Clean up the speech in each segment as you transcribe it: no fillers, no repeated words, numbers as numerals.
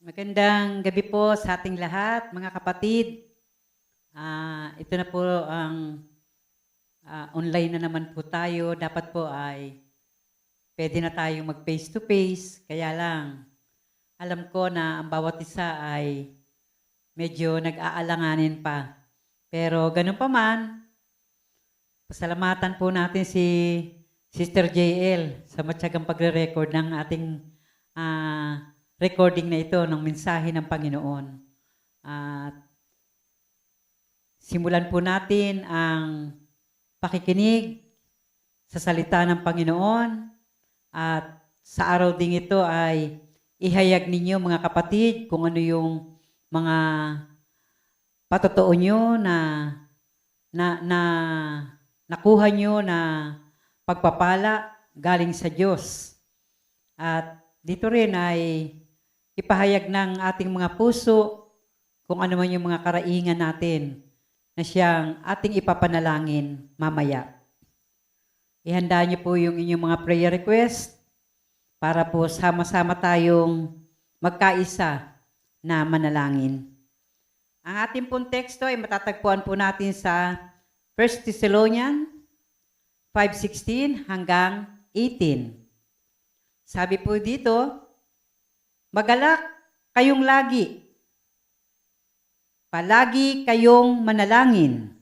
Magandang gabi po sa ating lahat, mga kapatid. Ito na po ang online na naman po tayo. Dapat po ay pwede na tayong mag face to face. Kaya lang, alam ko na ang bawat isa ay medyo nag-aalanganin pa. Pero ganun pa man, pasalamatan po natin si Sister JL sa matyagang pagre-record ng ating recording na ito ng mensahe ng Panginoon. At simulan po natin ang pakikinig sa salita ng Panginoon. At sa araw ding ito ay ihayag ninyo mga kapatid kung ano yung mga patotoo nyo na nakuha nyo na pagpapala galing sa Diyos. At dito rin ay ipahayag ng ating mga puso kung ano man yung mga karaingan natin na siyang ating ipapanalangin mamaya. Ihanda niyo po yung inyong mga prayer request para po sama-sama tayong magkaisa na manalangin. Ang ating pong teksto ay matatagpuan po natin sa 1 Thessalonians 5:16 hanggang 18. Sabi po dito, magalak kayong lagi. Palagi kayong manalangin.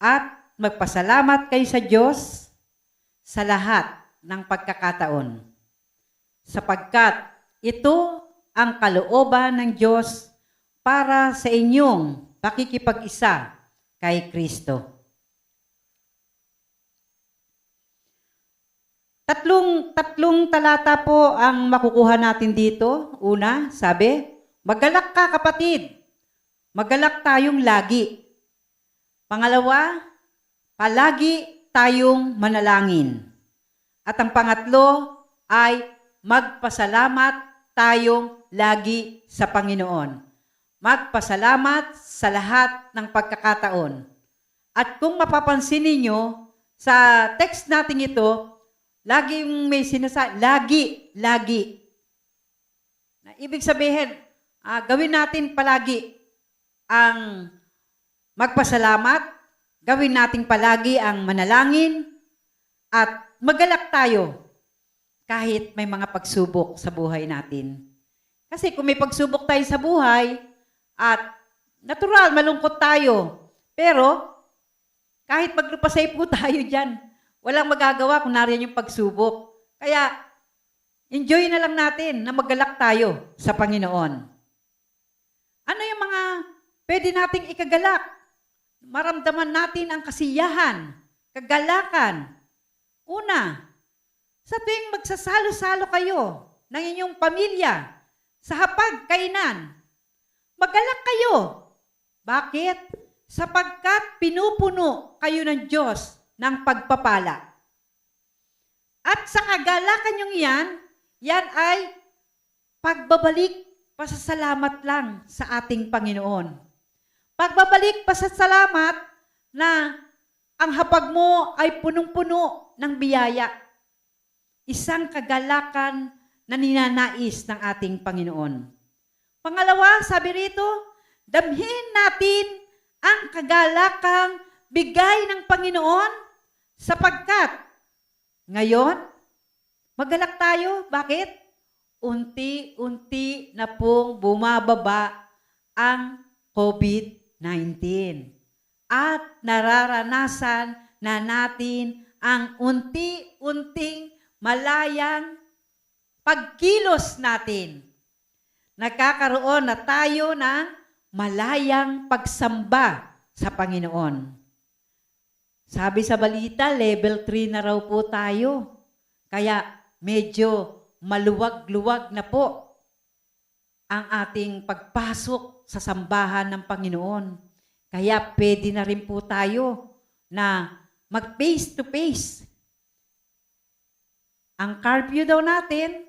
At magpasalamat kayo sa Diyos sa lahat ng pagkakataon. Sapagkat ito ang kalooban ng Diyos para sa inyong pakikipag-isa kay Kristo. Tatlong talata po ang makukuha natin dito. Una, sabi, magalak ka kapatid. Magalak tayong lagi. Pangalawa, palagi tayong manalangin. At ang pangatlo ay magpasalamat tayong lagi sa Panginoon. Magpasalamat sa lahat ng pagkakataon. At kung mapapansin ninyo, sa text natin ito, laging may sinasabi, lagi. Na ibig sabihin, gawin natin palagi ang magpasalamat, gawin natin palagi ang manalangin, at magalak tayo kahit may mga pagsubok sa buhay natin. Kasi kung may pagsubok tayo sa buhay, at natural, malungkot tayo, pero kahit maglupasay po tayo dyan, walang magagawa kung nariyan yung pagsubok. Kaya, enjoy na lang natin na magalak tayo sa Panginoon. Ano yung mga pwede nating ikagalak? Maramdaman natin ang kasiyahan, kagalakan. Una, sa tuwing magsasalo-salo kayo ng inyong pamilya sa hapag-kainan, magalak kayo. Bakit? Sapagkat pinupuno kayo ng Diyos ng pagpapala. At sa kagalakan nyo yan ay pagbabalik pasasalamat lang sa ating Panginoon. Pagbabalik pasasalamat na ang hapag mo ay punong-puno ng biyaya. Isang kagalakan na ninanais ng ating Panginoon. Pangalawa, sabi rito, damhin natin ang kagalakang bigay ng Panginoon sapagkat ngayon, magalak tayo. Bakit? Unti-unti na pong bumababa ang COVID-19. At nararanasan na natin ang unti-unting malayang pagkilos natin. Nagkakaroon na tayo ng malayang pagsamba sa Panginoon. Sabi sa balita, level 3 na raw po tayo. Kaya medyo maluwag-luwag na po ang ating pagpasok sa sambahan ng Panginoon. Kaya pwede na rin po tayo na mag-face to face. Ang curfew daw natin,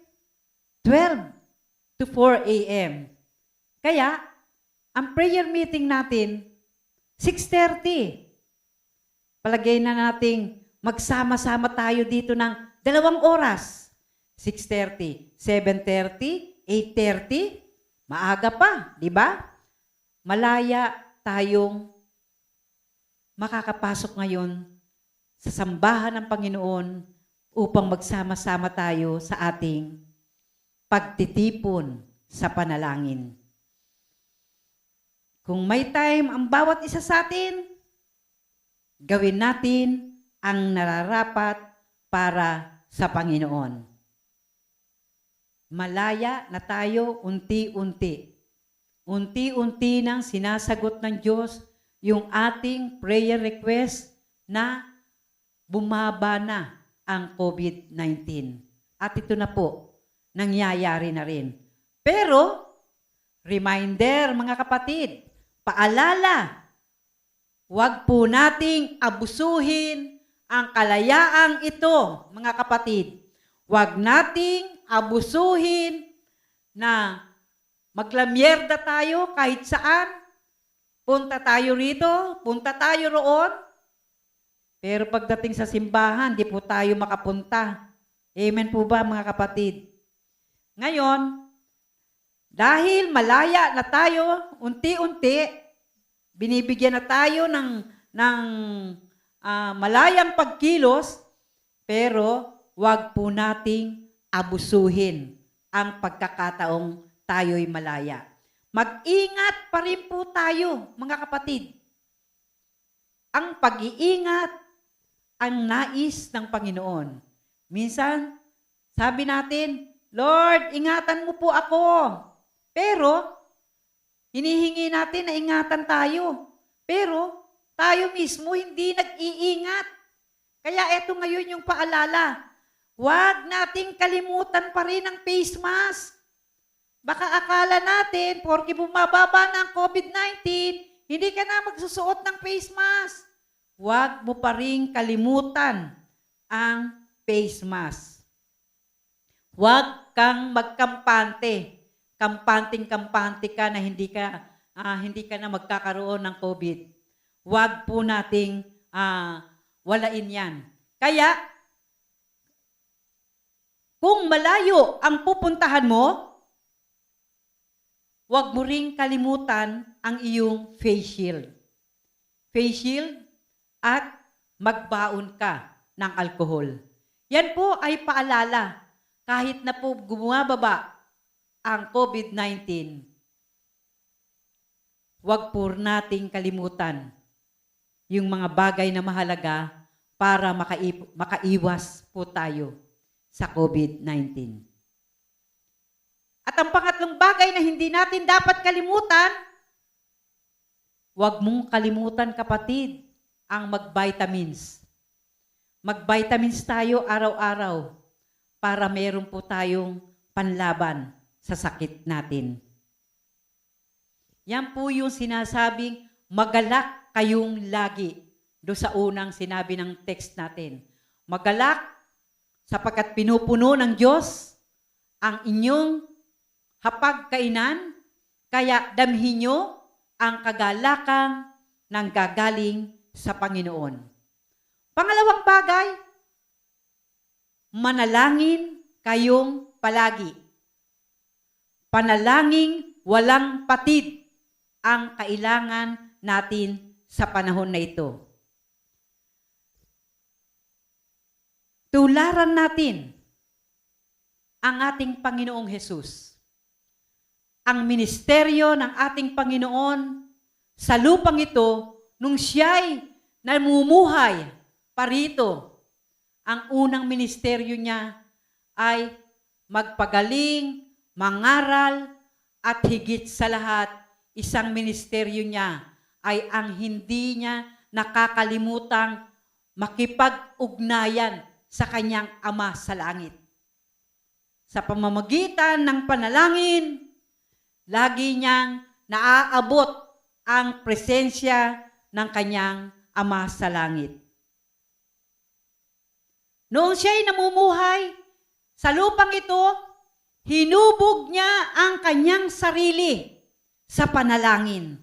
12 to 4 a.m. Kaya, ang prayer meeting natin, 6:30. Palagay na nating magsama-sama tayo dito ng 2 oras. 6:30, 7:30, 8:30, Maaga pa, di ba? Malaya tayong makakapasok ngayon sa sambahan ng Panginoon upang magsama-sama tayo sa ating pagtitipon sa panalangin. Kung may time ang bawat isa sa atin, gawin natin ang nararapat para sa Panginoon. Malaya na tayo unti-unti. Unti-unti nang sinasagot ng Diyos yung ating prayer request na bumaba na ang COVID-19. At ito na po, nangyayari na rin. Pero, reminder mga kapatid, paalala, huwag po nating abusuhin ang kalayaang ito, mga kapatid. Huwag nating abusuhin na maglamyerda tayo kahit saan. Punta tayo rito, punta tayo roon. Pero pagdating sa simbahan, di po tayo makapunta. Amen po ba mga kapatid? Ngayon, dahil malaya na tayo, unti-unti, binibigyan na tayo ng malayang pagkilos, pero wag po nating abusuhin ang pagkakataong tayo'y malaya. Mag-ingat pa rin po tayo, mga kapatid. Ang pag-iingat ang nais ng Panginoon. Minsan, sabi natin, Lord, ingatan mo po ako. Pero, hinihingi natin na ingatan tayo. Pero, tayo mismo hindi nag-iingat. Kaya eto ngayon yung paalala. Huwag nating kalimutan pa rin ang face mask. Baka akala natin, porke bumababa na ang COVID-19, hindi ka na magsusuot ng face mask. Huwag mo pa rin kalimutan ang face mask. Huwag kang magkampante. Kampanting-kampante ka na hindi ka na magkakaroon ng COVID. Huwag po nating walain yan. Kaya, kung malayo ang pupuntahan mo, huwag mo ring kalimutan ang iyong face shield. Face shield at magbaon ka ng alkohol. Yan po ay paalala. Kahit na po bumababa ang COVID-19, huwag po nating kalimutan yung mga bagay na mahalaga para makaiwas po tayo sa COVID-19. At ang pangatlong bagay na hindi natin dapat kalimutan, huwag mong kalimutan kapatid, ang mag-vitamins. Mag-vitamins tayo araw-araw para meron po tayong panlaban sa sakit natin. Yan po yung sinasabing magalak kayong lagi. Do sa unang sinabi ng text natin. Magalak sapagkat pinupuno ng Diyos ang inyong hapagkainan, kaya damhin nyo ang kagalakang ng gagaling sa Panginoon. Pangalawang bagay, manalangin kayong palagi. Panalangin walang patid ang kailangan natin sa panahon na ito. Tularan natin ang ating Panginoong Hesus. Ang ministeryo ng ating Panginoon sa lupang ito, nung siya'y namumuhay parito, ang unang ministeryo niya ay magpagaling, mangaral, at higit sa lahat, isang ministeryo niya ay ang hindi niya nakakalimutang makipag-ugnayan sa kanyang Ama sa langit. Sa pamamagitan ng panalangin, lagi niyang naaabot ang presensya ng kanyang Ama sa langit. Noong siya'y namumuhay sa lupang ito, hinubog niya ang kanyang sarili sa panalangin.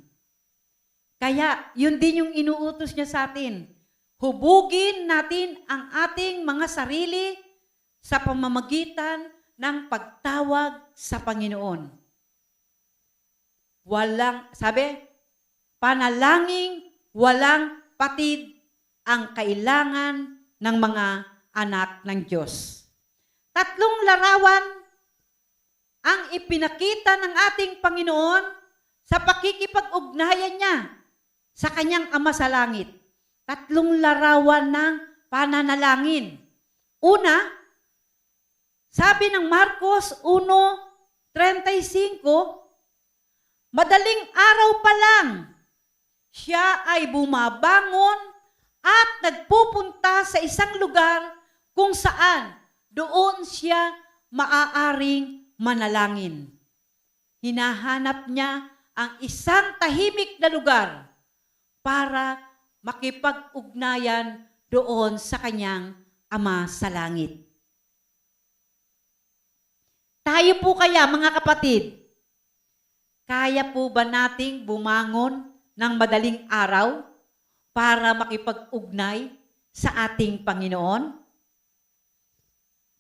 Kaya, yun din yung inuutos niya sa atin. Hubugin natin ang ating mga sarili sa pamamagitan ng pagtawag sa Panginoon. sabi, panalangin walang patid ang kailangan ng mga anak ng Diyos. 3 larawan ang ipinakita ng ating Panginoon sa pakikipag-ugnayan niya sa kanyang Ama sa langit. 3 larawan ng pananalangin. Una, sabi ng Marcos 1:35, madaling araw pa lang, siya ay bumabangon at nagpupunta sa isang lugar kung saan doon siya maaaring manalangin. Hinahanap niya ang isang tahimik na lugar para makipag-ugnayan doon sa kanyang Ama sa langit. Tayo po kaya, mga kapatid, kaya po ba nating bumangon ng madaling araw para makipag-ugnay sa ating Panginoon?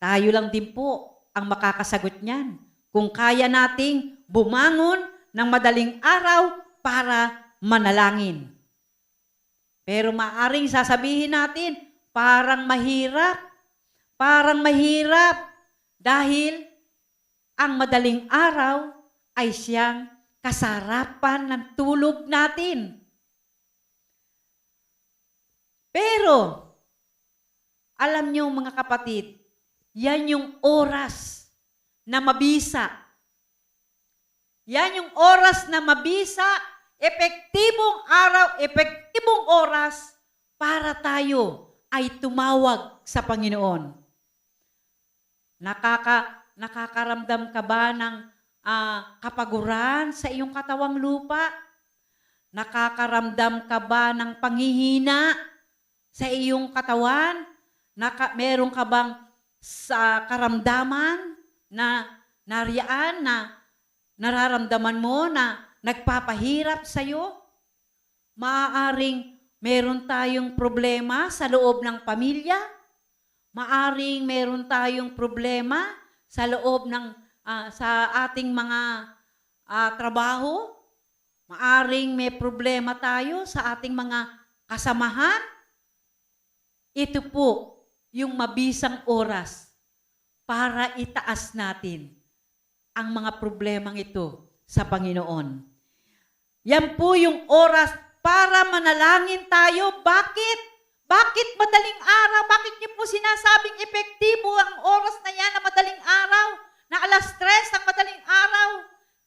Tayo lang din po ang makakasagot niyan kung kaya nating bumangon ng madaling araw para manalangin. Pero maaring sasabihin natin, parang mahirap dahil ang madaling araw ay siyang kasarapan ng tulog natin. Pero, alam niyo mga kapatid, yan yung oras na mabisa. Yan yung oras na mabisa, epektibong araw, epektibong oras para tayo ay tumawag sa Panginoon. Nakakaramdam ka ba ng kapaguran sa iyong katawang lupa? Nakakaramdam ka ba ng panghihina sa iyong katawan? Meron ka bang sa karamdaman na nariyaan na nararamdaman mo na nagpapahirap sa iyo? Maaaring meron tayong problema sa loob ng pamilya. Maaaring meron tayong problema sa loob ng sa ating mga trabaho. Maaaring may problema tayo sa ating mga kasamahan. Ito po yung mabisang oras para itaas natin ang mga problemang ito sa Panginoon. Yan po yung oras para manalangin tayo. Bakit? Bakit madaling araw? Bakit niyo po sinasabing epektibo ang oras na yan na madaling araw? Na 3:00 ng madaling araw?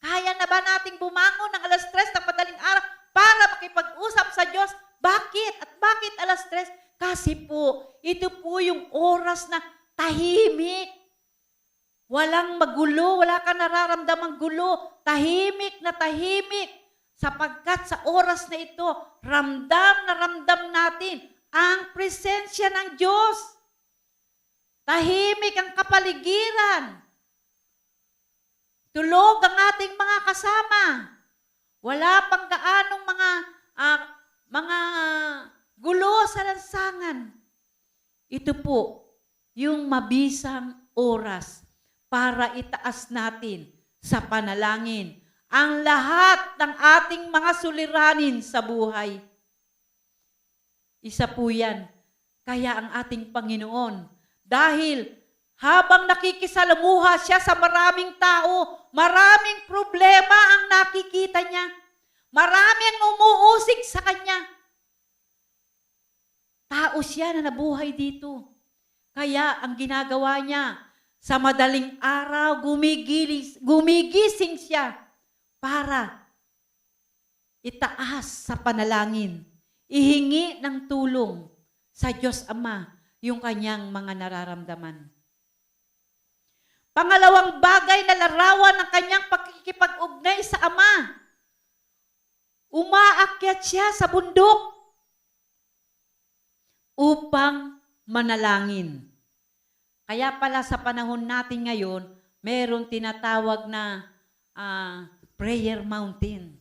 Kaya na ba nating bumangon ng 3:00 ng madaling araw para makipag-usap sa Diyos? Bakit? At bakit 3:00? Kasi po, ito po yung oras na tahimik. Walang magulo, wala ka nararamdamang gulo. Tahimik na tahimik. Sapagkat sa oras na ito, ramdam na ramdam natin ang presensya ng Diyos. Tahimik ang kapaligiran. Tulog ang ating mga kasama. Wala pang gaanong mga gulo sa lansangan. Ito po yung mabisang oras para itaas natin sa panalangin ang lahat ng ating mga suliranin sa buhay. Isa po yan. Kaya ang ating Panginoon, dahil habang nakikisalamuha siya sa maraming tao, maraming problema ang nakikita niya. Marami ang umuusig sa kanya. Tao siya na nabuhay dito. Kaya ang ginagawa niya, sa madaling araw, gumigising siya para itaas sa panalangin, ihingi ng tulong sa Diyos Ama yung kanyang mga nararamdaman. Pangalawang bagay na larawan ng kanyang pakikipag-ugnay sa Ama, umaakyat siya sa bundok upang manalangin. Kaya pala sa panahon natin ngayon, mayroong tinatawag na prayer mountain.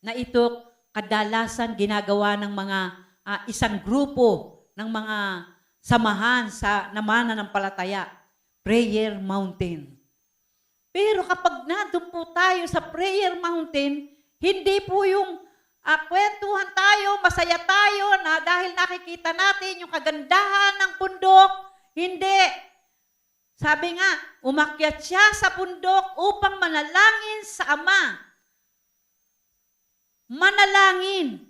Na ito kadalasan ginagawa ng mga isang grupo ng mga samahan sa namana ng palataya. Prayer mountain. Pero kapag nandun po tayo sa prayer mountain, hindi po yung kwentuhan tayo, masaya tayo na dahil nakikita natin yung kagandahan ng bundok. Hindi. Sabi nga, umakyat siya sa bundok upang manalangin sa Ama. Manalangin.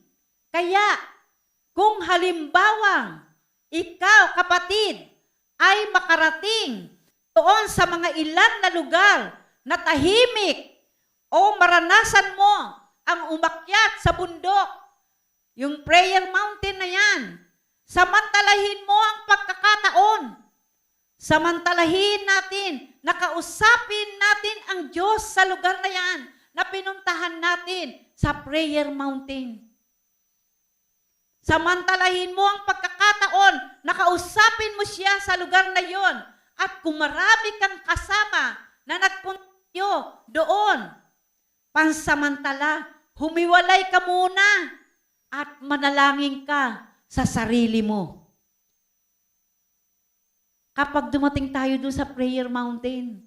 Kaya, kung halimbawang ikaw, kapatid, ay makarating doon sa mga ilan na lugar na tahimik o maranasan mo ang umakyat sa bundok, yung prayer mountain na yan, samantalahin mo ang pagkakataon. Samantalahin natin, nakausapin natin ang Diyos sa lugar na yan, na pinuntahan natin sa prayer mountain. Samantalahin mo ang pagkakataon, nakausapin mo siya sa lugar na yon. At kung marami kang kasama na nagpunta doon, pansamantala, humiwalay ka muna at manalangin ka sa sarili mo. Kapag dumating tayo doon sa prayer mountain,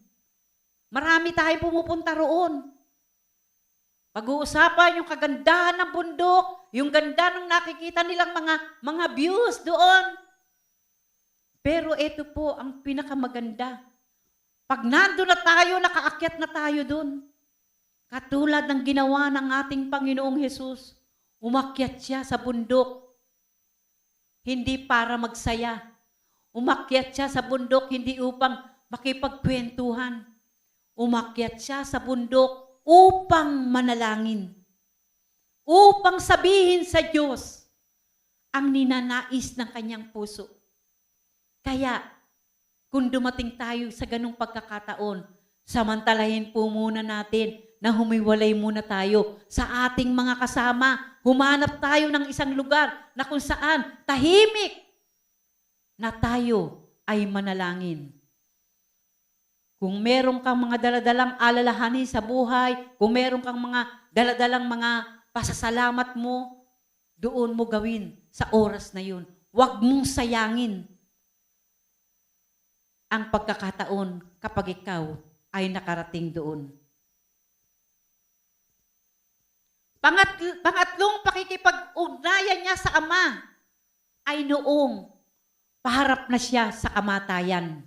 marami tayo pumupunta roon. Pag-uusapan yung kagandahan ng bundok, yung ganda ng nakikita nilang mga views doon. Pero ito po ang pinakamaganda. Pag nandun na tayo, nakaakyat na tayo doon. Katulad ng ginawa ng ating Panginoong Hesus, umakyat siya sa bundok. Hindi para magsaya. Umakyat siya sa bundok hindi upang makipagkwentuhan. Umakyat siya sa bundok upang manalangin. Upang sabihin sa Diyos ang ninanais ng kanyang puso. Kaya, kung dumating tayo sa ganung pagkakataon, samantalahin po muna natin na humiwalay muna tayo sa ating mga kasama. Humanap tayo ng isang lugar na kung saan tahimik na tayo ay manalangin. Kung meron kang mga daladalang alalahanin sa buhay, kung meron kang mga daladalang mga pasasalamat mo, doon mo gawin sa oras na yun. Huwag mong sayangin ang pagkakataon kapag ikaw ay nakarating doon. Pangatlong pakikipag-ugnayan niya sa Ama ay noong paharap na siya sa kamatayan.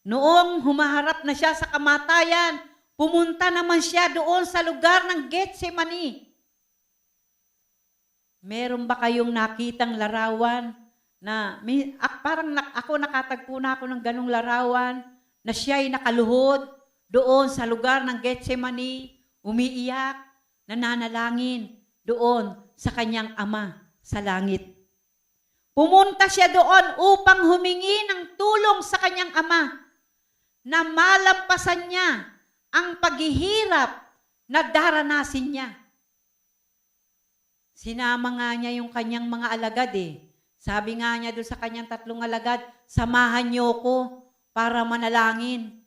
Noong humaharap na siya sa kamatayan, pumunta naman siya doon sa lugar ng Getsemani. Meron ba kayong nakitang larawan na parang ako nakatagpo na ako ng ganong larawan na siya ay nakaluhod doon sa lugar ng Getsemani, umiiyak, nananalangin doon sa kanyang Ama sa langit. Pumunta siya doon upang humingi ng tulong sa kanyang Ama na malampasan niya ang paghihirap na daranasin niya. Sinama nga niya yung kanyang mga alagad eh. Sabi nga niya doon sa kanyang 3 alagad, samahan niyo ko para manalangin.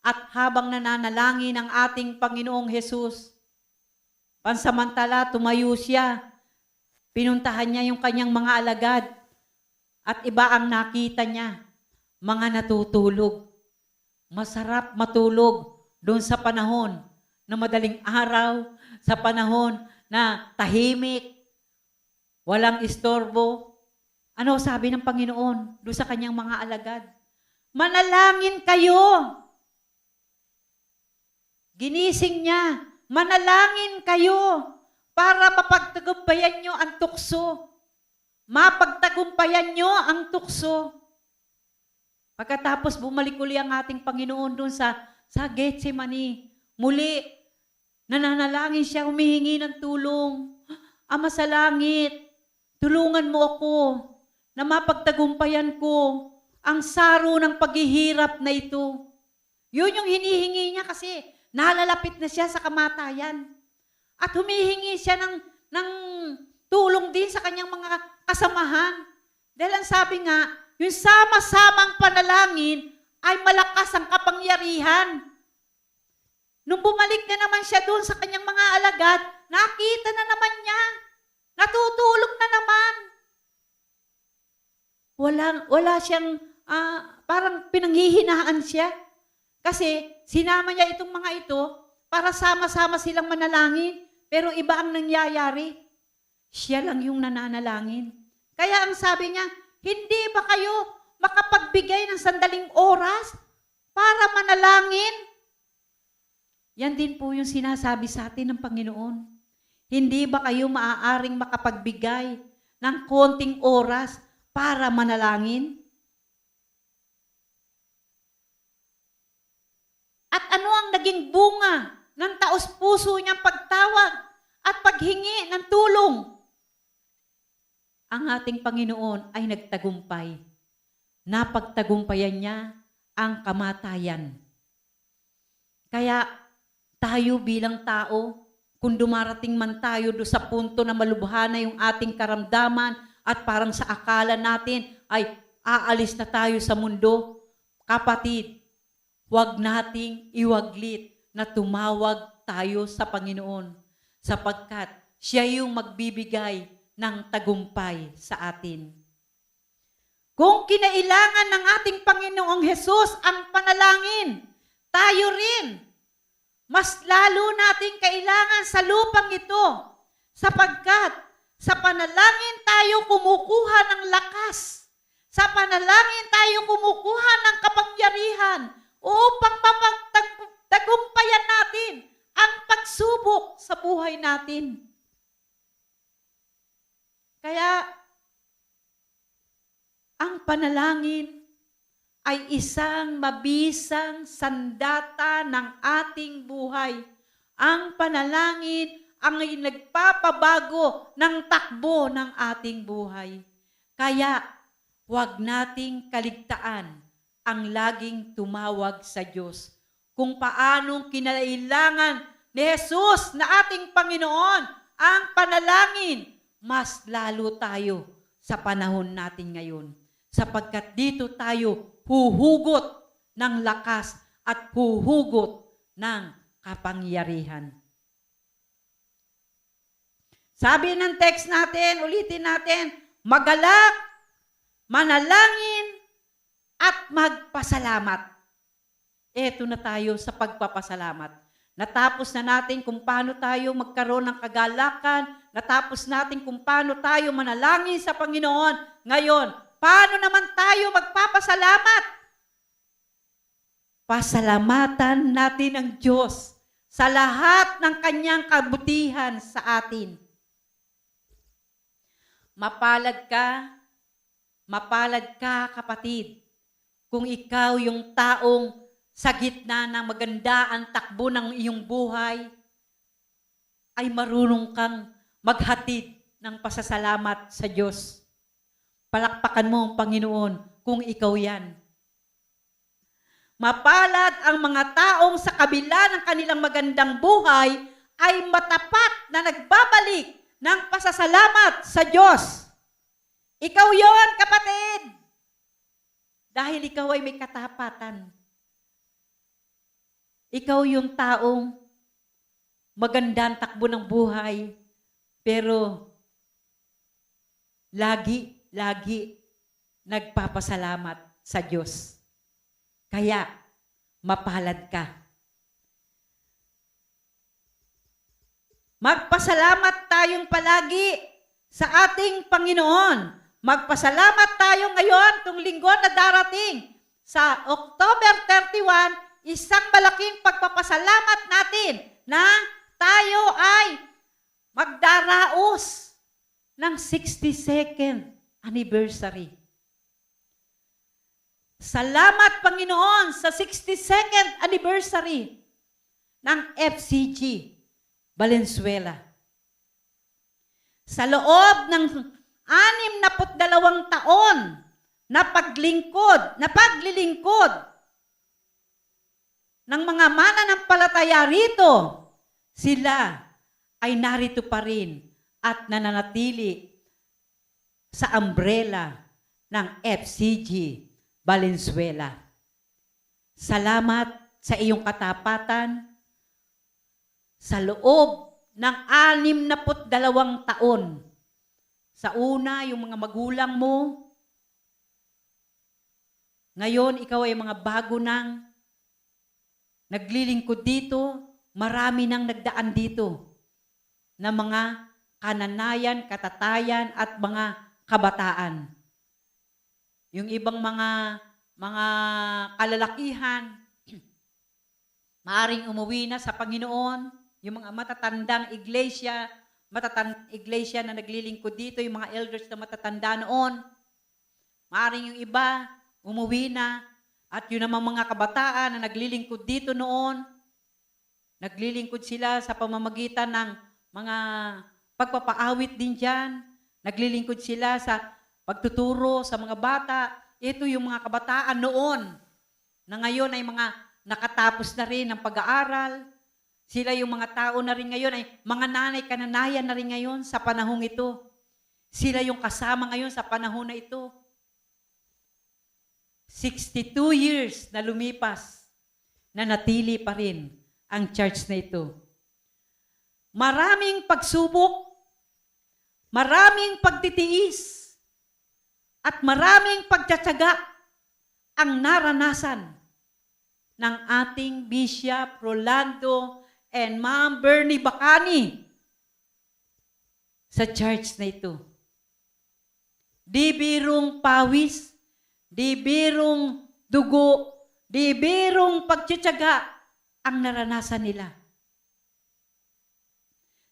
At habang nananalangin ang ating Panginoong Hesus, pansamantala tumayo siya. Pinuntahan niya yung kanyang mga alagad. At iba ang nakita niya, mga natutulog. Masarap matulog doon sa panahon na madaling araw, sa panahon na tahimik, walang istorbo. Ano sabi ng Panginoon doon sa kanyang mga alagad? Manalangin kayo. Ginising niya, manalangin kayo para mapagtagumpayan nyo ang tukso. Mapagtagumpayan nyo ang tukso. Pagkatapos bumalik uli ang ating Panginoon doon sa Getsemani, muli, nananalangin siya, humihingi ng tulong. Ama sa langit, tulungan mo ako na mapagtagumpayan ko ang saro ng paghihirap na ito. Yun yung hinihingi niya kasi nalalapit na siya sa kamatayan. At humihingi siya ng tulong din sa kanyang mga kasamahan. Dahil ang sabi nga, yung sama-samang panalangin ay malakas ang kapangyarihan. Nung bumalik na naman siya doon sa kanyang mga alagad, nakita na naman niya. Natutulog na naman. Wala siyang, parang pinanghihinaan siya. Kasi sinama niya itong mga ito para sama-sama silang manalangin, pero iba ang nangyayari. Siya lang yung nananalangin. Kaya ang sabi niya, hindi ba kayo makapagbigay ng sandaling oras para manalangin? Yan din po yung sinasabi sa atin ng Panginoon. Hindi ba kayo maaaring makapagbigay ng konting oras para manalangin? At ano ang naging bunga ng taos-puso niyang pagtawag at paghingi ng tulong? Ang ating Panginoon ay nagtagumpay. Napagtagumpayan niya ang kamatayan. Kaya tayo bilang tao, kung dumarating man tayo do sa punto na malubha na yung ating karamdaman at parang sa akala natin ay aalis na tayo sa mundo, kapatid, huwag nating iwaglit na tumawag tayo sa Panginoon sapagkat siya yung magbibigay ng tagumpay sa atin. Kung kinailangan ng ating Panginoong Hesus ang panalangin, tayo rin, mas lalo nating kailangan sa lupang ito sapagkat sa panalangin tayo kumukuha ng lakas, sa panalangin tayo kumukuha ng kapangyarihan upang mapagtagumpayan natin ang pagsubok sa buhay natin. Kaya, ang panalangin ay isang mabisang sandata ng ating buhay. Ang panalangin ay nagpapabago ng takbo ng ating buhay. Kaya, huwag nating kaligtaan ang laging tumawag sa Diyos. Kung paanong kinailangan ni Jesus na ating Panginoon ang panalangin, mas lalo tayo sa panahon natin ngayon. Sapagkat dito tayo huhugot ng lakas at huhugot ng kapangyarihan. Sabi ng text natin, ulitin natin, magalak, manalangin, at magpasalamat. Eto na tayo sa pagpapasalamat. Natapos na natin kung paano tayo magkaroon ng kagalakan, natapos natin kung paano tayo manalangin sa Panginoon. Ngayon, paano naman tayo magpapasalamat? Pasalamatan natin ang Diyos sa lahat ng kanyang kabutihan sa atin. Mapalad ka kapatid, kung ikaw yung taong sa gitna ng maganda ang takbo ng iyong buhay, ay marunong kang maghatid ng pasasalamat sa Diyos. Palakpakan mo ang Panginoon kung ikaw yan. Mapalad ang mga taong sa kabila ng kanilang magandang buhay ay matapat na nagbabalik ng pasasalamat sa Diyos. Ikaw yon, kapatid. Dahil ikaw ay may katapatan. Ikaw yung taong magandang takbo ng buhay, pero lagi nagpapasalamat sa Diyos. Kaya, mapalad ka. Magpasalamat tayong palagi sa ating Panginoon. Magpasalamat tayo ngayon itong linggo na darating sa October 31, isang malaking pagpapasalamat natin na tayo ay magdaraos ng 62nd anniversary. Salamat Panginoon sa 62nd anniversary ng FCG Valenzuela. Sa loob ng 62 taon na paglilingkod ng mga mananampalataya rito, sila ay narito pa rin at nananatili sa umbrella ng FCG Valenzuela. Salamat sa iyong katapatan sa loob ng 62 taon. Sa una, yung mga magulang mo. Ngayon, ikaw ay mga bago ng naglilingkod dito, marami nang nagdaan dito na mga kananayan, katatayan at mga kabataan. Yung ibang mga kalalakihan, maaring umuwi na sa Panginoon, yung mga matatandang iglesia na naglilingkod dito, yung mga elders na matatanda noon, maaring yung iba umuwi na, at yun namang mga kabataan na naglilingkod dito noon, naglilingkod sila sa pamamagitan ng mga pagpapaawit din dyan, naglilingkod sila sa pagtuturo sa mga bata. Ito yung mga kabataan noon, na ngayon ay mga nakatapos na rin ng pag-aaral. Sila yung mga tao na rin ngayon ay mga nanay kananayan na rin ngayon sa panahong ito. Sila yung kasama ngayon sa panahon na ito. 62 years na lumipas, na natili pa rin ang church na ito. Maraming pagsubok, maraming pagtitiis, at maraming pagtsatsaga ang naranasan ng ating Bishop Rolando and Ma'am Bernie Bacani sa church na ito. Di birong pawis, di birong dugo, di birong pagtsatsaga ang naranasan nila.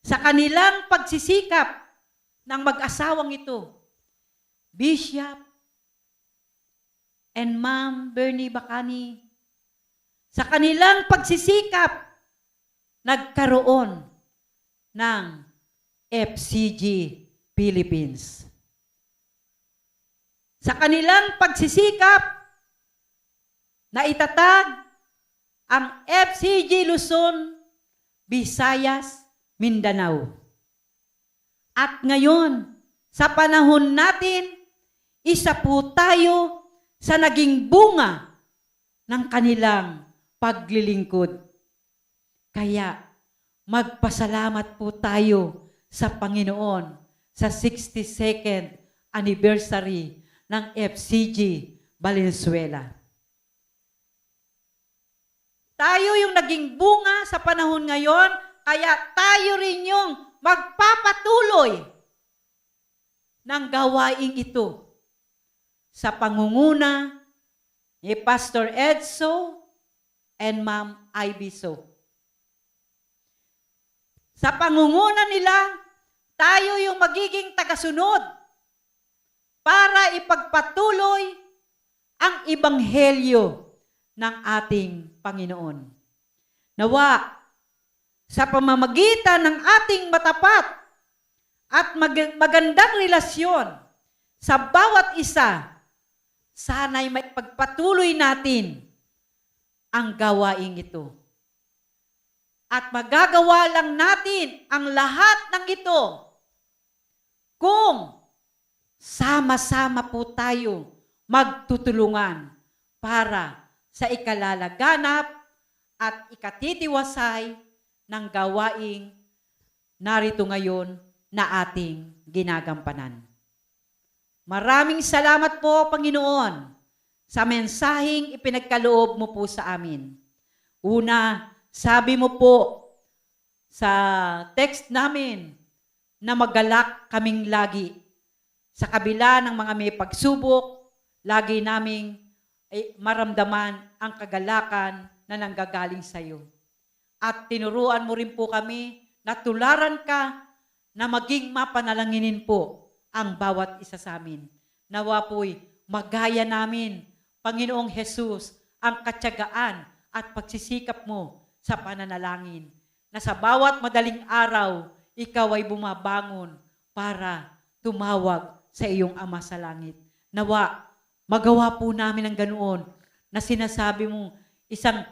Sa kanilang pagsisikap ng mag-asawang ito, Bishop and Ma'am Bernie Bacani, sa kanilang pagsisikap, nagkaroon ng FCG Philippines. Sa kanilang pagsisikap, na itatag ang FCG Luzon, Visayas, Mindanao. At ngayon, sa panahon natin, isa po tayo sa naging bunga ng kanilang paglilingkod. Kaya, magpasalamat po tayo sa Panginoon sa 62nd anniversary ng FCG Valenzuela. Tayo yung naging bunga sa panahon ngayon, kaya tayo rin yung magpapatuloy ng gawaing ito sa pangunguna ni Pastor Edso and Ma'am Ivy So. Sa pangunguna nila, tayo yung magiging tagasunod para ipagpatuloy ang ebanghelyo ng ating Panginoon. Nawa, sa pamamagitan ng ating matapat at magandang relasyon sa bawat isa, sana'y maipagpatuloy natin ang gawaing ito. At magagawa lang natin ang lahat ng ito kung sama-sama po tayo magtutulungan para sa ikalalaganap at ikatitiwasay ng gawaing narito ngayon na ating ginagampanan. Maraming salamat po, Panginoon, sa mensaheng ipinagkaloob mo po sa amin. Una, sabi mo po sa text namin na magalak kaming lagi. Sa kabila ng mga may pagsubok, lagi naming maramdaman ang kagalakan na nanggagaling sa iyo. At tinuruan mo rin po kami na tularan ka na maging mapanalanginin po ang bawat isa sa amin. Nawa po'y magaya namin, Panginoong Jesus, ang katyagaan at pagsisikap mo sa pananalangin. Na sa bawat madaling araw, ikaw ay bumabangon para tumawag sa iyong Ama sa langit. Nawa, magawa po namin ang ganoon na sinasabi mong isang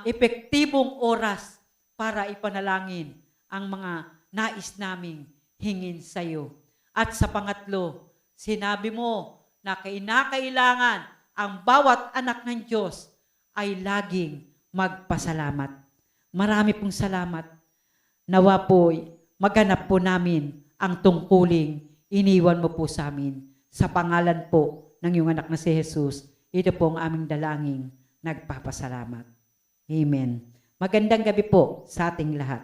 epektibong oras para ipanalangin ang mga nais naming hingin sa iyo. At sa pangatlo, sinabi mo na kinakailangan ang bawat anak ng Diyos ay laging magpasalamat. Marami pong salamat. Nawa po'y maganap po namin ang tungkuling iniwan mo po sa amin. Sa pangalan po ng iyong anak na si Jesus, ito po ang aming dalangin. Nagpapasalamat. Amen. Magandang gabi po sa ating lahat.